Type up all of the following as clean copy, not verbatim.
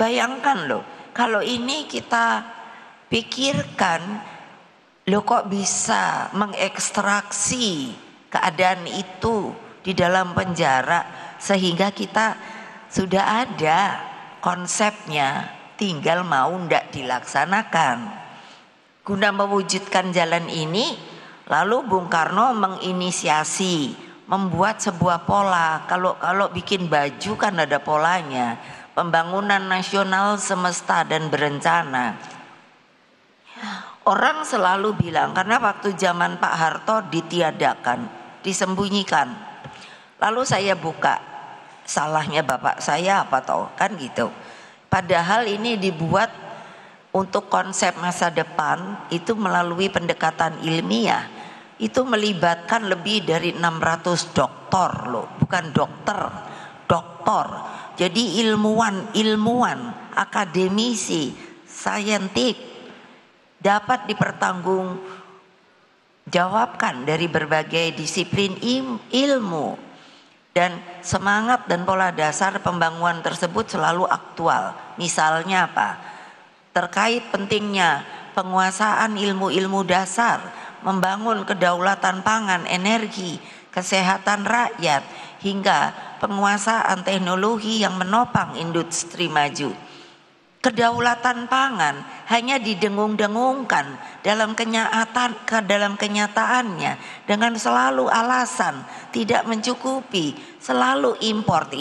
Bayangkan loh, kalau ini kita pikirkan, loh kok bisa mengekstraksi keadaan itu di dalam penjara sehingga kita sudah ada konsepnya, tinggal mau ndak dilaksanakan. Guna mewujudkan jalan ini, lalu Bung Karno menginisiasi, membuat sebuah pola. Kalau bikin baju kan ada polanya. Pembangunan nasional semesta dan berencana. Orang selalu bilang karena waktu zaman Pak Harto ditiadakan, disembunyikan. Lalu saya buka, salahnya bapak saya apa toh, kan gitu. Padahal ini dibuat untuk konsep masa depan itu melalui pendekatan ilmiah. Itu melibatkan lebih dari 600 doktor loh, bukan dokter, doktor. Jadi ilmuwan, akademisi, saintik dapat dipertanggungjawabkan dari berbagai disiplin ilmu, dan semangat dan pola dasar pembangunan tersebut selalu aktual. Misalnya apa? Terkait pentingnya penguasaan ilmu-ilmu dasar, membangun kedaulatan pangan, energi, kesehatan rakyat, hingga penguasaan teknologi yang menopang industri maju. Kedaulatan pangan hanya didengung-dengungkan dalam kenyataannya dengan selalu alasan tidak mencukupi, selalu import.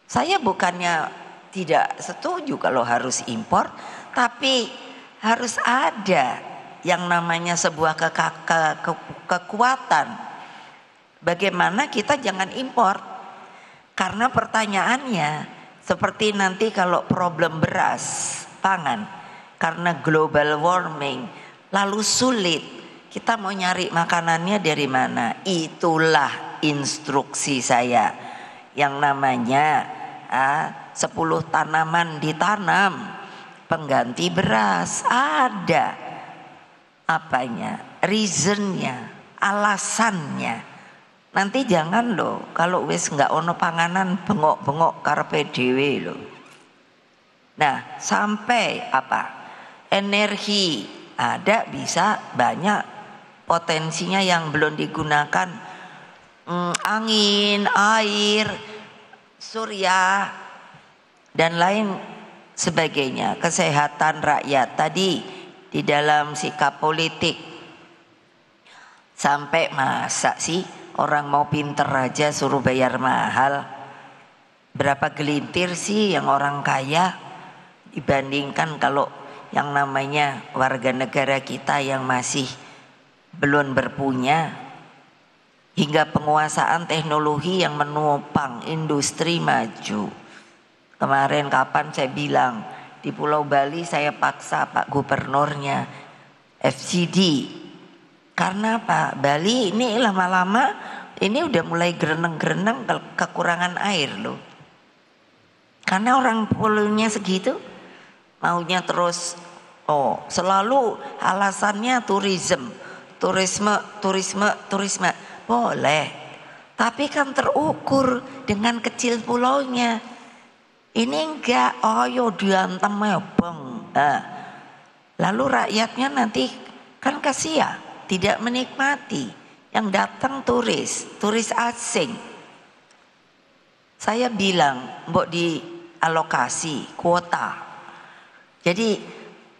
Saya bukannya tidak setuju kalau harus impor, tapi harus ada yang namanya sebuah kekuatan. Bagaimana kita jangan impor? Karena pertanyaannya seperti nanti kalau problem beras, pangan, karena global warming, lalu sulit, kita mau nyari makanannya dari mana? Itulah instruksi saya yang namanya 10 tanaman ditanam, pengganti beras, ada apanya, reasonnya, alasannya. Nanti jangan loh kalau wis nggak ono panganan bengok-bengok karepe dhewe loh. Nah, sampai apa? Energi ada, bisa banyak potensinya yang belum digunakan. Angin, air, surya dan lain sebagainya. Kesehatan rakyat tadi di dalam sikap politik. Sampai masa sih orang mau pinter aja suruh bayar mahal? Berapa gelintir sih yang orang kaya dibandingkan kalau yang namanya warga negara kita yang masih belum berpunya, hingga penguasaan teknologi yang menopang industri maju. Kemarin kapan saya bilang di Pulau Bali saya paksa Pak Gubernurnya FGD. Karena Pak Bali ini lama-lama ini udah mulai gereneng-gereneng kekurangan air loh. Karena orang pulaunya segitu maunya terus selalu alasannya turisme. Boleh. Tapi kan terukur dengan kecil pulaunya. Ini enggak, yo diantem bang. Lalu rakyatnya nanti kan kasihan, tidak menikmati. Yang datang turis asing. Saya bilang, mbok dialokasi kuota. Jadi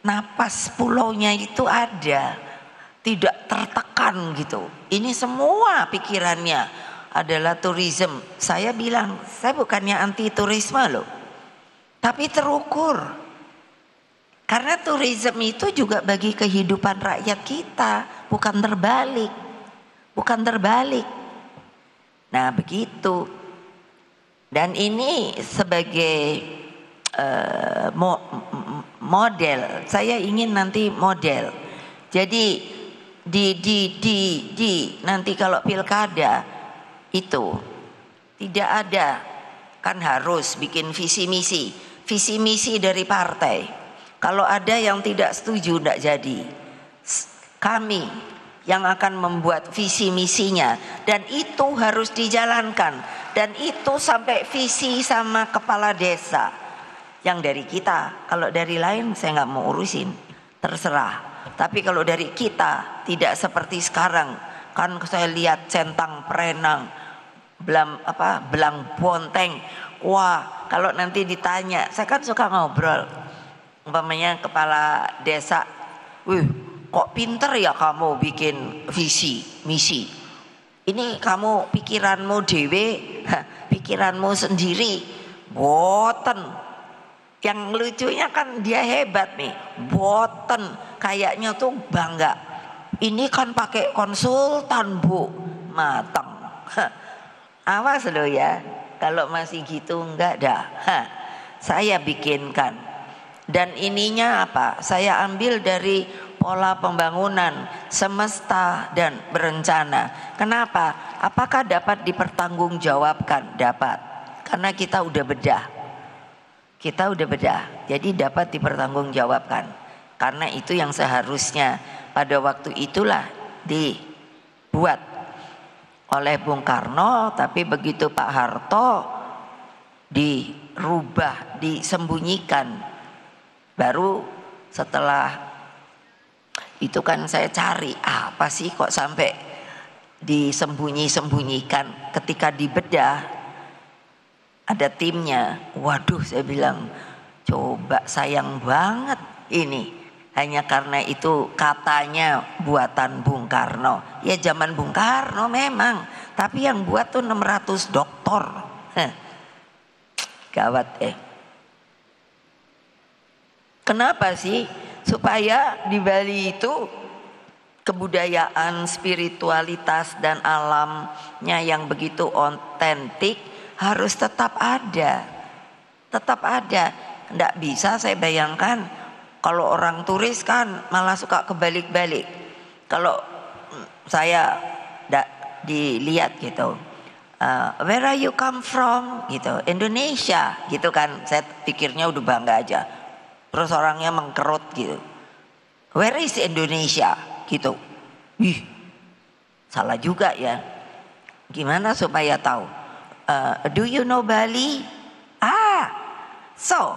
napas pulaunya itu ada, tidak tertekan gitu. Ini semua pikirannya adalah turisme. Saya bilang, saya bukannya anti turisme loh, tapi terukur. Karena turisme itu juga bagi kehidupan rakyat kita, bukan terbalik. Nah begitu. Dan ini sebagai model, saya ingin nanti model. Jadi nanti kalau pilkada itu tidak ada, kan harus bikin visi misi dari partai. Kalau ada yang tidak setuju tidak jadi. Kami yang akan membuat visi misinya, dan itu harus dijalankan. Dan itu sampai visi sama kepala desa. Yang dari kita, kalau dari lain saya nggak mau urusin, terserah. Tapi kalau dari kita tidak seperti sekarang. Kan saya lihat centang perenang, belang bonteng. Wah, kalau nanti ditanya, saya kan suka ngobrol. Umpamanya kepala desa, wih, kok pinter ya kamu bikin visi, misi. Ini kamu pikiranmu dewe, pikiranmu sendiri, boten. Yang lucunya kan dia hebat nih, boten. Kayaknya tuh bangga. Ini kan pakai konsultan bu, matang. Awas lo ya, kalau masih gitu enggak dah. Saya bikinkan. Dan ininya apa? Saya ambil dari pola pembangunan semesta dan berencana. Kenapa? Apakah dapat dipertanggungjawabkan? Dapat. Karena kita udah bedah. Kita udah bedah. Jadi dapat dipertanggungjawabkan. Karena itu yang seharusnya pada waktu itulah dibuat oleh Bung Karno, tapi begitu Pak Harto dirubah, disembunyikan. Baru setelah itu kan saya cari apa sih kok sampai disembunyi-sembunyikan. Ketika dibedah ada timnya. Waduh, saya bilang coba sayang banget ini. Hanya karena itu katanya buatan Bung Karno. Ya zaman Bung Karno memang. Tapi yang buat tuh 600 doktor. Gawat Kenapa sih? Supaya di Bali itu kebudayaan, spiritualitas dan alamnya yang begitu otentik harus tetap ada. Tetap ada. Nggak bisa saya bayangkan kalau orang turis kan malah suka kebalik-balik. Kalau saya dilihat gitu, where are you come from? Gitu, Indonesia gitu kan. Saya pikirnya udah bangga aja. Terus orangnya mengkerut gitu. Where is Indonesia? Gitu. Ih, salah juga ya. Gimana supaya tahu? Do you know Bali? So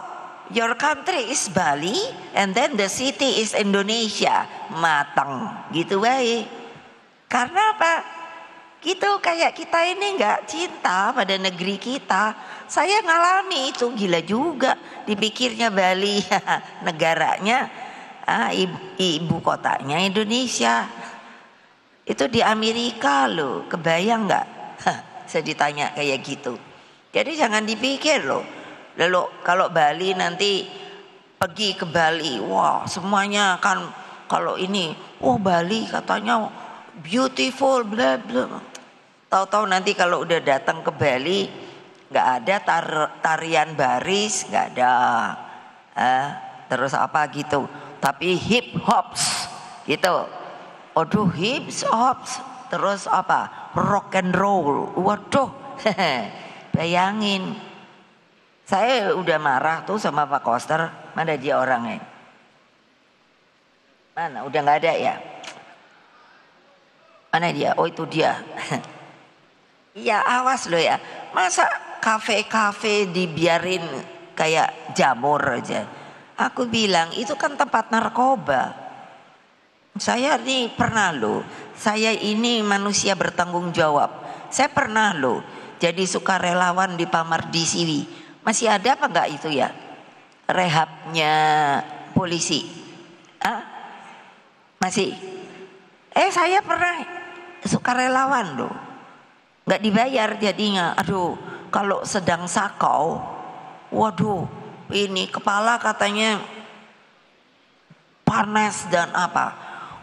your country is Bali and then the city is Indonesia. Matang gitu baik. Karena apa? Gitu kayak kita ini nggak cinta pada negeri kita. Saya ngalami itu, gila juga. Dipikirnya Bali negaranya, ibu kotanya Indonesia. Itu di Amerika loh, kebayang nggak? Saya ditanya kayak gitu. Jadi jangan dipikir loh. Lalu kalau Bali nanti pergi ke Bali, wah semuanya kan kalau ini, Bali katanya beautiful, bla bla. Tahu-tahu nanti kalau udah datang ke Bali nggak ada tarian baris, nggak ada, terus apa gitu. Tapi hip hops gitu. Aduh hip hops, terus apa? Rock and roll. Waduh, bayangin. Saya udah marah tuh sama Pak Koster. Mana dia orangnya? Mana? Udah nggak ada ya? Mana dia? Oh itu dia. Iya awas loh ya. Masa kafe-kafe dibiarin kayak jamur aja. Aku bilang itu kan tempat narkoba. Saya nih pernah loh. Saya ini manusia bertanggung jawab. Saya pernah loh jadi sukarelawan di Pamardi Siwi. Masih ada apa enggak itu ya? Rehabnya polisi. Masih? Saya pernah sukarelawan loh. Nggak dibayar jadinya. Aduh, kalau sedang sakau, waduh, ini kepala katanya panas dan apa.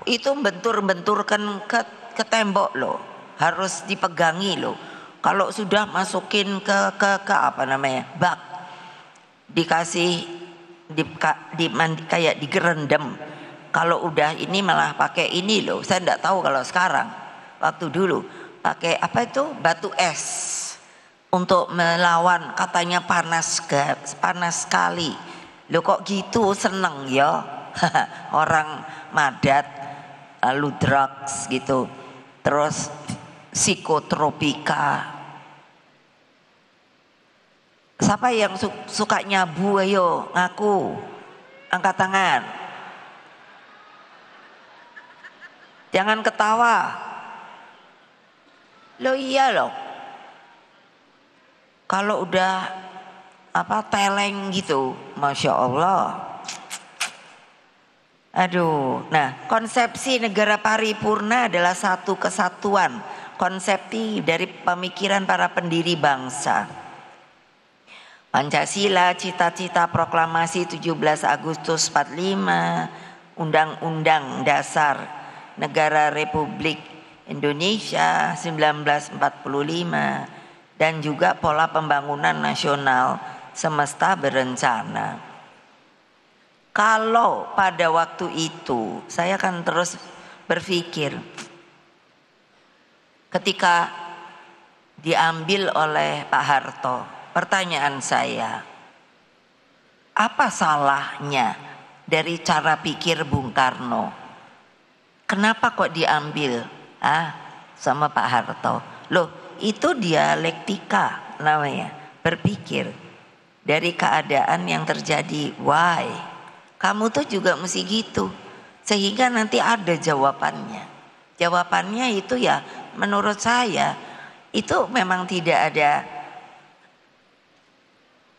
Itu bentur-benturkan ke tembok loh. Harus dipegangi loh. Kalau sudah masukin ke apa namanya? Bak. Dikasih kayak digerendam. Kalau udah ini malah pakai ini loh. Saya enggak tahu kalau sekarang. Waktu dulu pakai apa itu batu es untuk melawan, katanya panas sekali. Lo kok gitu seneng ya orang madat lalu drugs gitu, terus psikotropika. Siapa yang suka nyabu, ayo ngaku, angkat tangan. Jangan ketawa. Lo iya loh. Kalau udah teleng gitu, Masya Allah. Aduh, nah konsepsi negara paripurna adalah satu kesatuan konsepsi dari pemikiran para pendiri bangsa. Pancasila, cita-cita proklamasi 17 Agustus 45, Undang-Undang Dasar Negara Republik Indonesia 1945, dan juga pola pembangunan nasional semesta berencana. Kalau pada waktu itu saya akan terus berpikir, ketika diambil oleh Pak Harto, pertanyaan saya, apa salahnya dari cara pikir Bung Karno? Kenapa kok diambil sama Pak Harto? Loh, itu dialektika namanya, berpikir dari keadaan yang terjadi. Why? Kamu tuh juga mesti gitu, sehingga nanti ada jawabannya. Jawabannya itu ya menurut saya itu memang tidak ada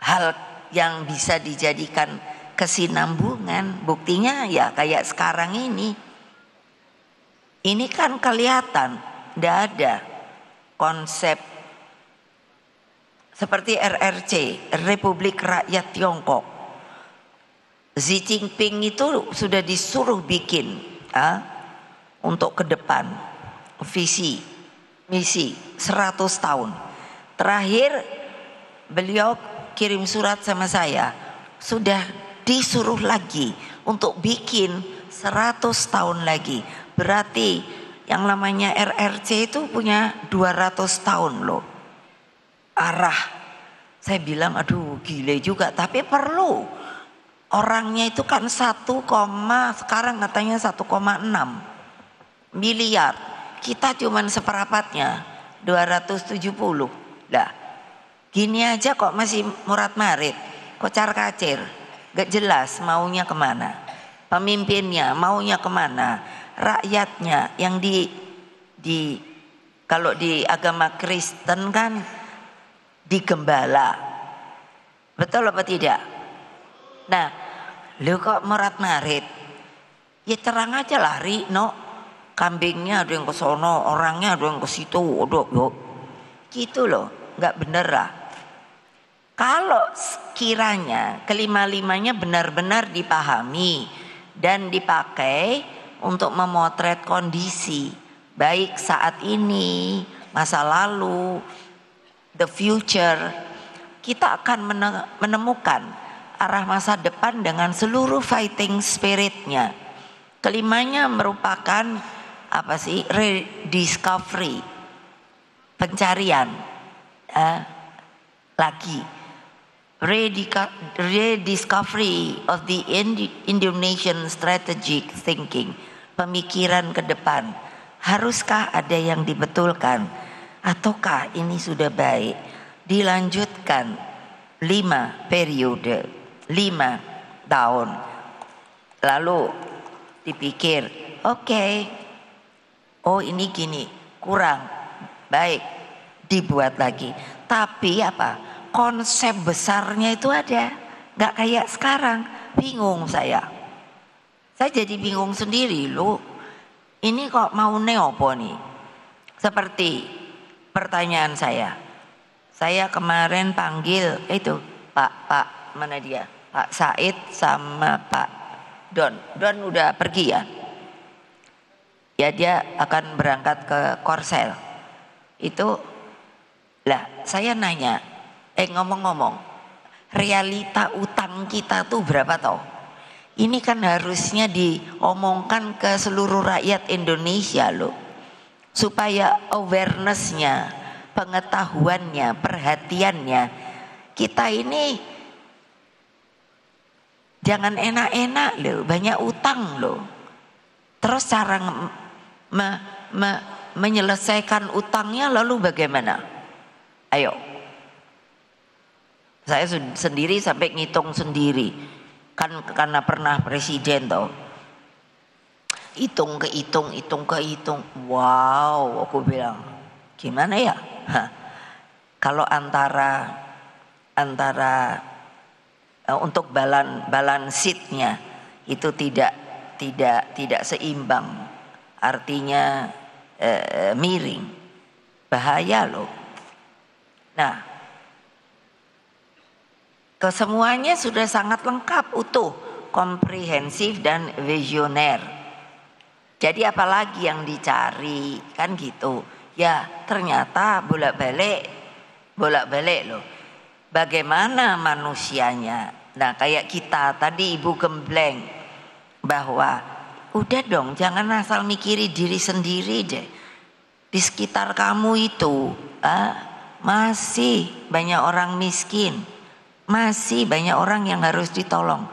hal yang bisa dijadikan kesinambungan. Buktinya ya kayak sekarang ini. Ini kan kelihatan tidak ada konsep seperti RRC, Republik Rakyat Tiongkok. Xi Jinping itu sudah disuruh bikin untuk ke depan visi misi 100 tahun. Terakhir beliau kirim surat sama saya, sudah disuruh lagi untuk bikin 100 tahun lagi. Berarti yang namanya RRC itu punya 200 tahun loh arah. Saya bilang aduh gile juga, tapi perlu. Orangnya itu kan sekarang katanya 1,6 miliar. Kita cuman seperempatnya 270. Lah gini aja kok masih murat marit, kocar kacir, gak jelas maunya kemana, pemimpinnya maunya kemana, rakyatnya yang kalau di agama Kristen kan digembala, betul apa tidak? Nah, lu kok murat marit, ya terang aja lah no, kambingnya ada yang ke sono, orangnya ada yang ke situ, gitu loh, nggak bener lah. Kalau kiranya kelima-limanya benar-benar dipahami dan dipakai untuk memotret kondisi baik saat ini, masa lalu, the future, kita akan menemukan arah masa depan dengan seluruh fighting spiritnya. Kelimanya merupakan rediscovery, pencarian lagi. Rediscovery of the Indonesian strategic thinking, pemikiran ke depan. Haruskah ada yang dibetulkan ataukah ini sudah baik dilanjutkan 5 periode, 5 tahun lalu dipikir oh ini gini kurang baik, dibuat lagi. Tapi konsep besarnya itu ada, nggak kayak sekarang. Bingung saya jadi bingung sendiri loh. Ini kok mau neopo nih? Seperti pertanyaan saya kemarin panggil itu Pak mana dia, Pak Said sama Pak Don udah pergi ya dia akan berangkat ke Korsel itu lah. Saya nanya, ngomong-ngomong, realita utang kita tuh berapa toh? Ini kan harusnya diomongkan ke seluruh rakyat Indonesia loh, supaya awarenessnya, pengetahuannya, perhatiannya. Kita ini jangan enak-enak loh, banyak utang loh. Terus cara menyelesaikan utangnya lalu bagaimana? Ayo. Saya sendiri sampai ngitung sendiri. Kan karena pernah presiden toh. Hitung ke hitung. Wow, aku bilang, gimana ya? Kalau antara untuk balance sheet-nya itu tidak seimbang, artinya miring, bahaya loh. Nah, kesemuanya sudah sangat lengkap, utuh, komprehensif dan visioner. Jadi apalagi yang dicari, kan gitu. Ya ternyata bolak-balik loh. Bagaimana manusianya? Nah kayak kita tadi Ibu gembleng bahwa udah dong jangan asal mikiri diri sendiri deh. Di sekitar kamu itu masih banyak orang miskin, masih banyak orang yang harus ditolong.